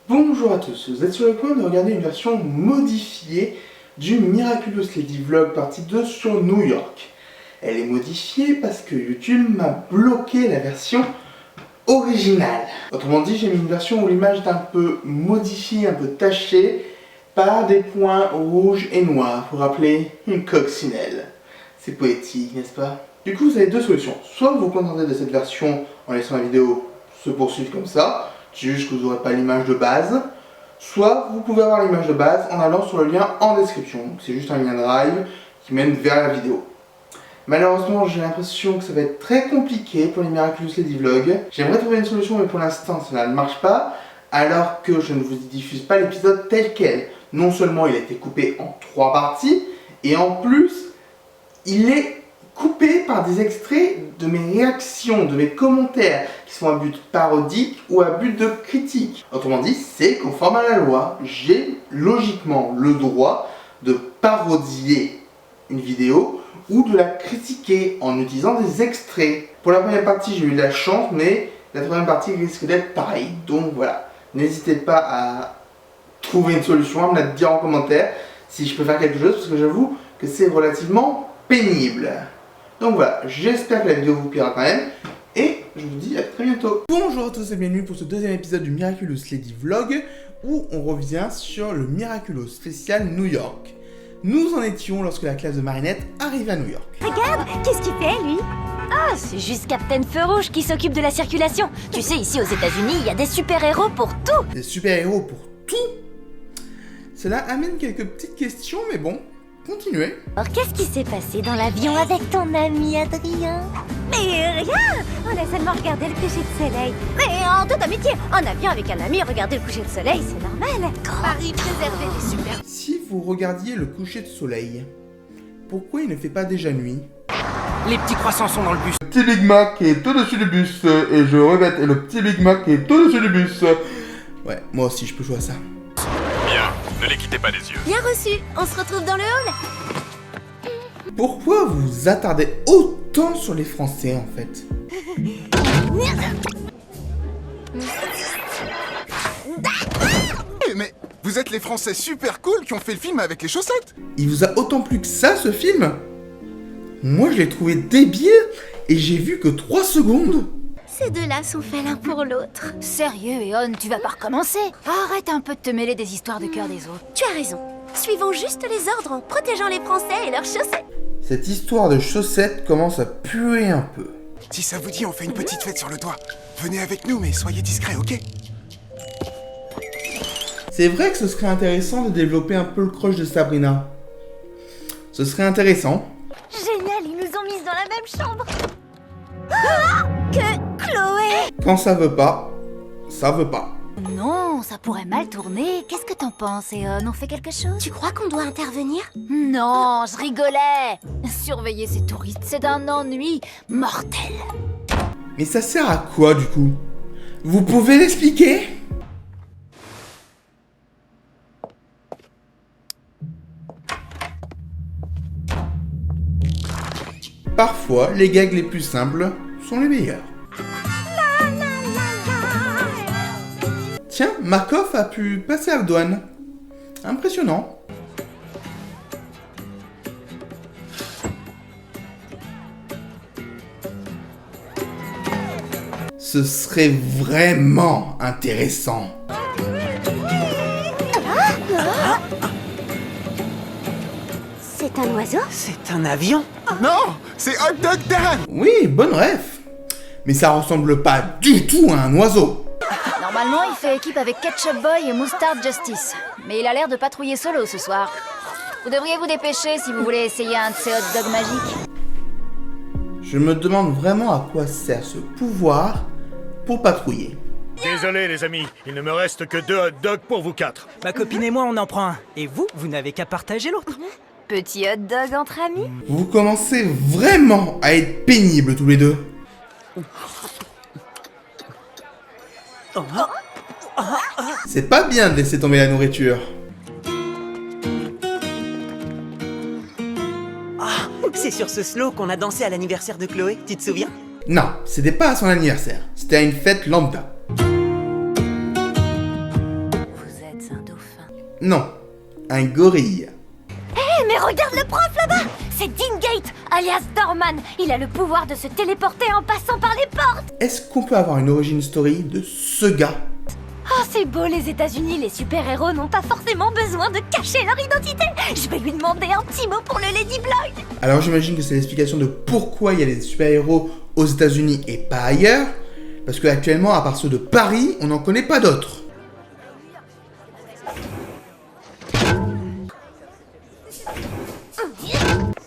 Bonjour à tous, vous êtes sur le point de regarder une version modifiée du Miraculous Lady Vlog partie 2 sur New York. Elle est modifiée parce que YouTube m'a bloqué la version originale. Autrement dit, j'ai mis une version où l'image est un peu modifiée, un peu tachée par des points rouges et noirs pour rappeler une coccinelle. C'est poétique, n'est-ce pas? Du coup, vous avez deux solutions. Soit vous vous contentez de cette version en laissant la vidéo se poursuivre comme ça, c'est juste que vous n'aurez pas l'image de base. Soit vous pouvez avoir l'image de base en allant sur le lien en description. C'est juste un lien Drive qui mène vers la vidéo. Malheureusement, j'ai l'impression que ça va être très compliqué pour les Miraculous Lady Vlog. J'aimerais trouver une solution, mais pour l'instant, cela ne marche pas. Alors que je ne vous diffuse pas l'épisode tel quel. Non seulement il a été coupé en 3 parties, et en plus, il est coupé par des extraits de mes réactions, de mes commentaires, qui sont à but parodique ou à but de critique. Autrement dit, c'est conforme à la loi. J'ai logiquement le droit de parodier une vidéo ou de la critiquer en utilisant des extraits. Pour la première partie, j'ai eu de la chance, mais la troisième partie risque d'être pareil. Donc voilà, n'hésitez pas à trouver une solution, à me la dire en commentaire si je peux faire quelque chose, parce que j'avoue que c'est relativement pénible. Donc voilà, j'espère que la vidéo vous plaira quand même, et je vous dis à très bientôt. Bonjour à tous et bienvenue pour ce deuxième épisode du Miraculous Lady Vlog, où on revient sur le Miraculous spécial New York. Nous en étions lorsque la classe de Marinette arrive à New York. Regarde, qu'est-ce qu'il fait, lui? Ah, c'est juste Captain Feu Rouge qui s'occupe de la circulation. Tu sais, ici aux États-Unis, il y a des super-héros pour tout. Des super-héros pour tout? Cela amène quelques petites questions, mais bon, continuez. Alors, qu'est-ce qui s'est passé dans l'avion avec ton ami Adrien? Mais rien! On a seulement regardé le coucher de soleil. Mais en toute amitié, en avion avec un ami, regarder le coucher de soleil, c'est normal. Paris préservé des super... Si vous regardiez le coucher de soleil, pourquoi il ne fait pas déjà nuit? Les petits croissants sont dans le bus. Le petit Big Mac est au-dessus du bus, et je répète, le petit Big Mac est au-dessus du bus. Ouais, moi aussi je peux jouer à ça. Bien, ne les quittez pas des yeux. Bien reçu, on se retrouve dans le hall. Pourquoi vous vous attardez autant sur les Français en fait? Mais vous êtes les Français super cool qui ont fait le film avec les chaussettes. Il vous a autant plu que ça ce film? Moi je l'ai trouvé débile et j'ai vu que 3 secondes. Ces deux-là sont faits l'un pour l'autre. Sérieux, Eon, tu vas pas recommencer? Arrête un peu de te mêler des histoires de cœur des autres. Tu as raison. Suivons juste les ordres en protégeant les Français et leurs chaussettes. Cette histoire de chaussettes commence à puer un peu. Si ça vous dit, on fait une petite fête sur le toit. Venez avec nous, mais soyez discrets, ok? C'est vrai que ce serait intéressant de développer un peu le crush de Sabrina. Ce serait intéressant. Génial, ils nous ont mises dans la même chambre. Ah, que Chloé! Quand ça veut pas, ça veut pas. Non, ça pourrait mal tourner. Qu'est-ce que t'en penses, Eon? On fait quelque chose? Tu crois qu'on doit intervenir? Non, je rigolais. Surveiller ces touristes, c'est d'un ennui mortel. Mais ça sert à quoi du coup? Vous pouvez l'expliquer? Parfois, les gags les plus simples sont les meilleurs. Tiens, Markov a pu passer à la douane. Impressionnant. Ce serait vraiment intéressant. C'est un oiseau? C'est un avion? Non, c'est Hot Dog Dan. Oui, bonne ref. Mais ça ressemble pas du tout à un oiseau. Normalement, il fait équipe avec Ketchup Boy et Mustard Justice. Mais il a l'air de patrouiller solo ce soir. Vous devriez vous dépêcher si vous voulez essayer un de ces hot dogs magiques. Je me demande vraiment à quoi sert ce pouvoir pour patrouiller. Désolé les amis, il ne me reste que 2 hot dogs pour vous 4. Ma copine et moi, on en prend un. Et vous, vous n'avez qu'à partager l'autre. Petit hot dog entre amis? Vous commencez vraiment à être pénibles tous les deux. C'est pas bien de laisser tomber la nourriture. C'est sur ce slow qu'on a dansé à l'anniversaire de Chloé, tu te souviens? Non, c'était pas à son anniversaire. C'était à une fête lambda. Non, un gorille. Hé, mais regarde le prof là-bas! C'est Dingate, alias Dorman. Il a le pouvoir de se téléporter en passant par les portes. Est-ce qu'on peut avoir une origin story de ce gars? Oh, c'est beau les États-Unis, les super-héros n'ont pas forcément besoin de cacher leur identité. Je vais lui demander un petit mot pour le Lady Blood. Alors j'imagine que c'est l'explication de pourquoi il y a des super-héros aux États-Unis et pas ailleurs. Parce que actuellement, à part ceux de Paris, on n'en connaît pas d'autres.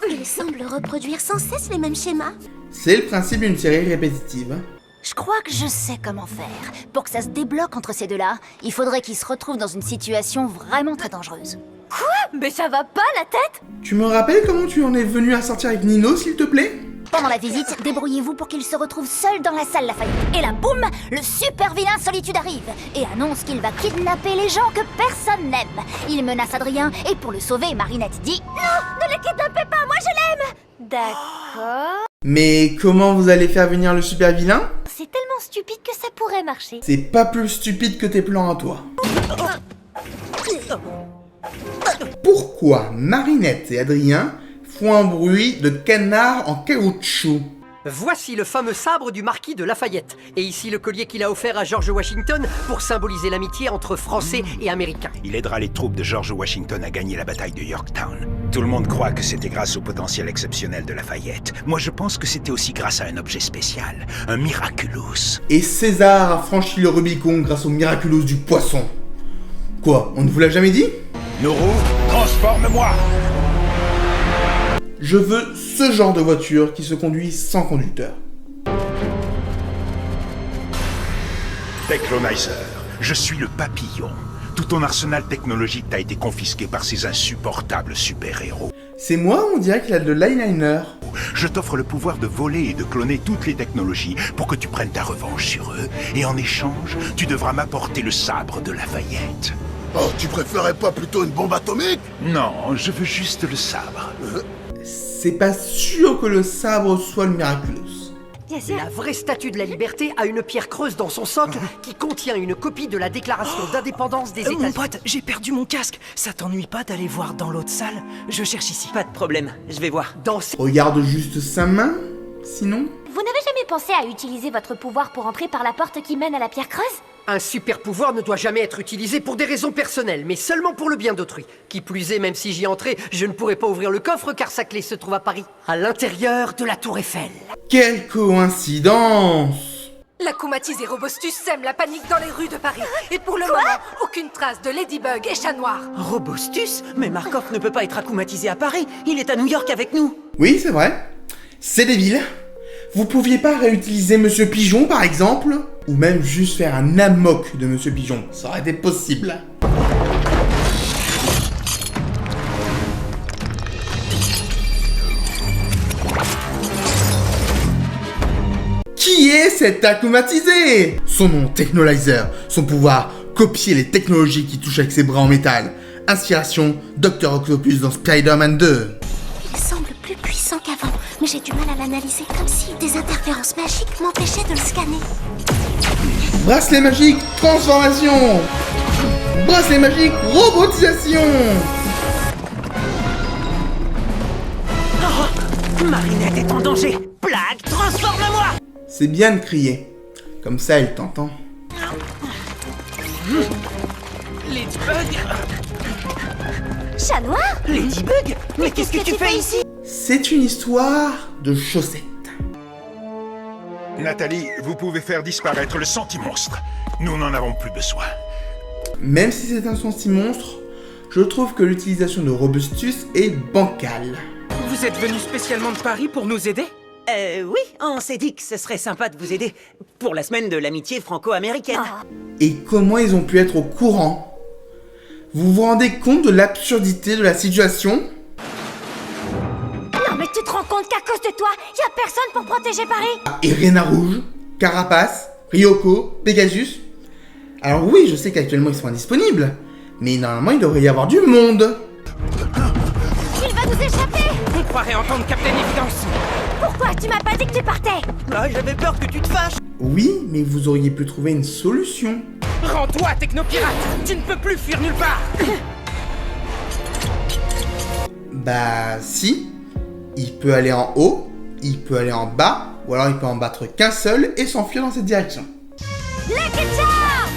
Il semble reproduire sans cesse les mêmes schémas. C'est le principe d'une série répétitive. Je crois que je sais comment faire. Pour que ça se débloque entre ces deux-là, il faudrait qu'ils se retrouvent dans une situation vraiment très dangereuse. Quoi? Mais ça va pas la tête? Tu me rappelles comment tu en es venu à sortir avec Nino, s'il te plaît? Pendant la visite, débrouillez-vous pour qu'il se retrouve seul dans la salle Lafayette. Et là, boum, le super vilain Solitude arrive et annonce qu'il va kidnapper les gens que personne n'aime. Il menace Adrien et pour le sauver, Marinette dit « Non, ne le kidnappez pas, moi je l'aime !» D'accord... Mais comment vous allez faire venir le super vilain? C'est tellement stupide que ça pourrait marcher. C'est pas plus stupide que tes plans à toi. Pourquoi Marinette et Adrien font un bruit de canard en caoutchouc? Voici le fameux sabre du marquis de Lafayette. Et ici le collier qu'il a offert à George Washington pour symboliser l'amitié entre Français et Américains. Il aidera les troupes de George Washington à gagner la bataille de Yorktown. Tout le monde croit que c'était grâce au potentiel exceptionnel de Lafayette. Moi je pense que c'était aussi grâce à un objet spécial, un Miraculous. Et César a franchi le Rubicon grâce au Miraculous du poisson. Quoi, on ne vous l'a jamais dit? Nourou, transforme-moi! Je veux ce genre de voiture qui se conduit sans conducteur. Techlonizer, je suis le papillon. Tout ton arsenal technologique t'a été confisqué par ces insupportables super-héros. C'est moi, on dirait qu'il a de l'eyeliner. Je t'offre le pouvoir de voler et de cloner toutes les technologies pour que tu prennes ta revanche sur eux. Et en échange, tu devras m'apporter le sabre de Lafayette. Oh, tu préférais pas plutôt une bombe atomique? Non, je veux juste le sabre. C'est pas sûr que le sabre soit le Miraculous. Bien sûr. La vraie statue de la liberté a une pierre creuse dans son socle qui contient une copie de la déclaration d'indépendance des États-Unis. Mon pote, j'ai perdu mon casque. Ça t'ennuie pas d'aller voir dans l'autre salle? Je cherche ici. Pas de problème, je vais voir. Dans ces... Regarde juste sa main, sinon. Vous n'avez jamais pensé à utiliser votre pouvoir pour entrer par la porte qui mène à la pierre creuse? Un super pouvoir ne doit jamais être utilisé pour des raisons personnelles, mais seulement pour le bien d'autrui. Qui plus est, même si j'y entrais, je ne pourrais pas ouvrir le coffre car sa clé se trouve à Paris, à l'intérieur de la tour Eiffel. Quelle coïncidence! La coumatisée Robostus sème la panique dans les rues de Paris. Et pour le moment, aucune trace de Ladybug et Chat Noir. Robostus? Mais Markov ne peut pas être acclimatisé à Paris. Il est à New York avec nous. Oui, c'est vrai. C'est débile. Vous pouviez pas réutiliser Monsieur Pigeon, par exemple? Ou même juste faire un amok de Monsieur Pigeon. Ça aurait été possible. Qui est cet acclimatisé? Son nom, Technolizer. Son pouvoir, copier les technologies qui touchent avec ses bras en métal. Inspiration, Dr. Octopus dans Spider-Man 2. Il semble plus puissant qu'avant, mais j'ai du mal à l'analyser comme si des interférences magiques m'empêchaient de le scanner. Bracelet magique, transformation. Bracelet magique, robotisation. Oh, Marinette est en danger. Blague, transforme-moi! C'est bien de crier. Comme ça, elle t'entend. Ladybug? Chat Noir? Ladybug? Mais qu'est-ce que tu fais ici? C'est une histoire de chaussettes. Nathalie, vous pouvez faire disparaître le sentimonstre. Nous n'en avons plus besoin. Même si c'est un senti-monstre, je trouve que l'utilisation de Robustus est bancale. Vous êtes venu spécialement de Paris pour nous aider? Oui, on s'est dit que ce serait sympa de vous aider pour la semaine de l'amitié franco-américaine. Et comment ils ont pu être au courant? Vous vous rendez compte de l'absurdité de la situation? Non mais tu te rends compte qu'à cause de toi, y a personne pour protéger Paris? Ah, et Rena Rouge, Carapace, Ryoko, Pegasus. Alors oui, je sais qu'actuellement ils sont indisponibles, mais normalement il devrait y avoir du monde. Il va nous échapper! On croirait entendre Captain Évidence. Pourquoi tu m'as pas dit que tu partais? Ah, j'avais peur que tu te fâches. Oui, mais vous auriez pu trouver une solution. Rends-toi, technopirate! Tu ne peux plus fuir nulle part! Bah si, il peut aller en haut, il peut aller en bas, ou alors il peut en battre qu'un seul et s'enfuir dans cette direction. Lucky Charm!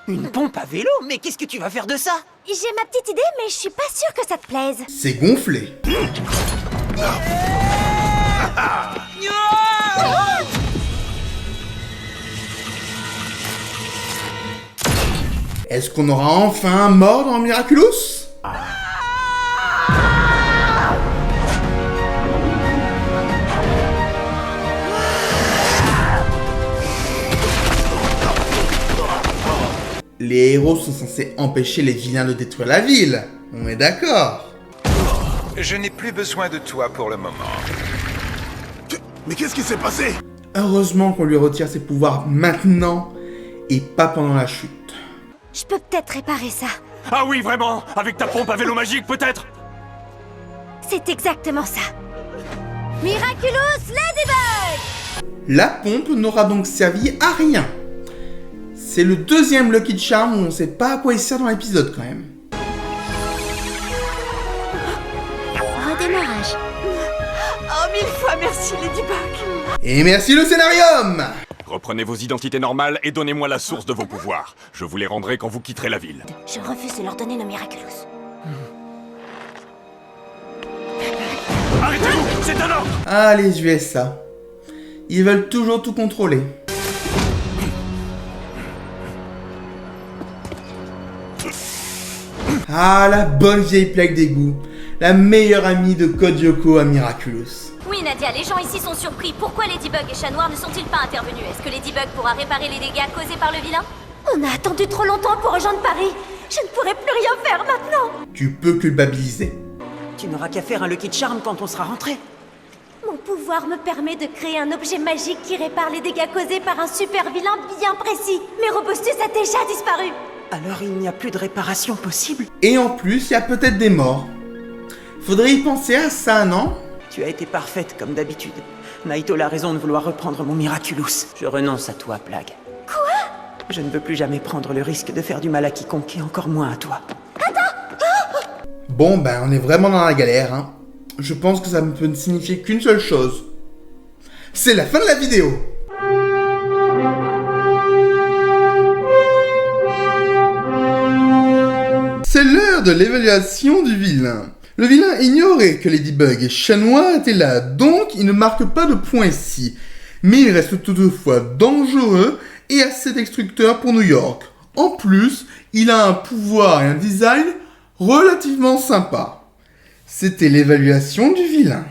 Une pompe à vélo? Mais qu'est-ce que tu vas faire de ça? J'ai ma petite idée, mais je suis pas sûre que ça te plaise. C'est gonflé. Est-ce qu'on aura enfin un mort dans Miraculous? Les héros sont censés empêcher les vilains de détruire la ville. On est d'accord. Je n'ai plus besoin de toi pour le moment. Mais qu'est-ce qui s'est passé? Heureusement qu'on lui retire ses pouvoirs maintenant et pas pendant la chute. Je peux peut-être réparer ça. Ah oui, vraiment? Avec ta pompe à vélo magique, peut-être? C'est exactement ça. Miraculous Ladybug! La pompe n'aura donc servi à rien. C'est le deuxième Lucky Charm où on sait pas à quoi il sert dans l'épisode quand même. Redémarrage. Oh, 1000 fois merci, Ladybug! Et merci le scénarium! Reprenez vos identités normales et donnez-moi la source de vos pouvoirs. Je vous les rendrai quand vous quitterez la ville. Je refuse de leur donner nos Miraculous. Arrêtez-vous! C'est un ordre! Ah, les USA. Ils veulent toujours tout contrôler. Ah, la bonne vieille plaque d'égout. La meilleure amie de Code Lyoko à Miraculous. Oui, Nadia, les gens ici sont surpris. Pourquoi Ladybug et Chat Noir ne sont-ils pas intervenus? Est-ce que Ladybug pourra réparer les dégâts causés par le vilain? On a attendu trop longtemps pour rejoindre Paris. Je ne pourrai plus rien faire maintenant. Tu peux culpabiliser. Tu n'auras qu'à faire un Lucky Charm quand on sera rentré. Mon pouvoir me permet de créer un objet magique qui répare les dégâts causés par un super vilain bien précis. Mais Robustus a déjà disparu. Alors il n'y a plus de réparation possible? Et en plus, il y a peut-être des morts. Faudrait y penser à ça, non? Tu as été parfaite comme d'habitude. Naito a raison de vouloir reprendre mon Miraculous. Je renonce à toi, Plague. Quoi? Je ne veux plus jamais prendre le risque de faire du mal à quiconque et encore moins à toi. Bon, ben, on est vraiment dans la galère, hein. Je pense que ça ne peut signifier qu'une seule chose. C'est la fin de la vidéo. C'est l'heure de l'évaluation du vilain. Le vilain ignorait que Ladybug et Chat Noir étaient là, donc il ne marque pas de point ici. Mais il reste toutefois dangereux et assez destructeur pour New York. En plus, il a un pouvoir et un design relativement sympa. C'était l'évaluation du vilain.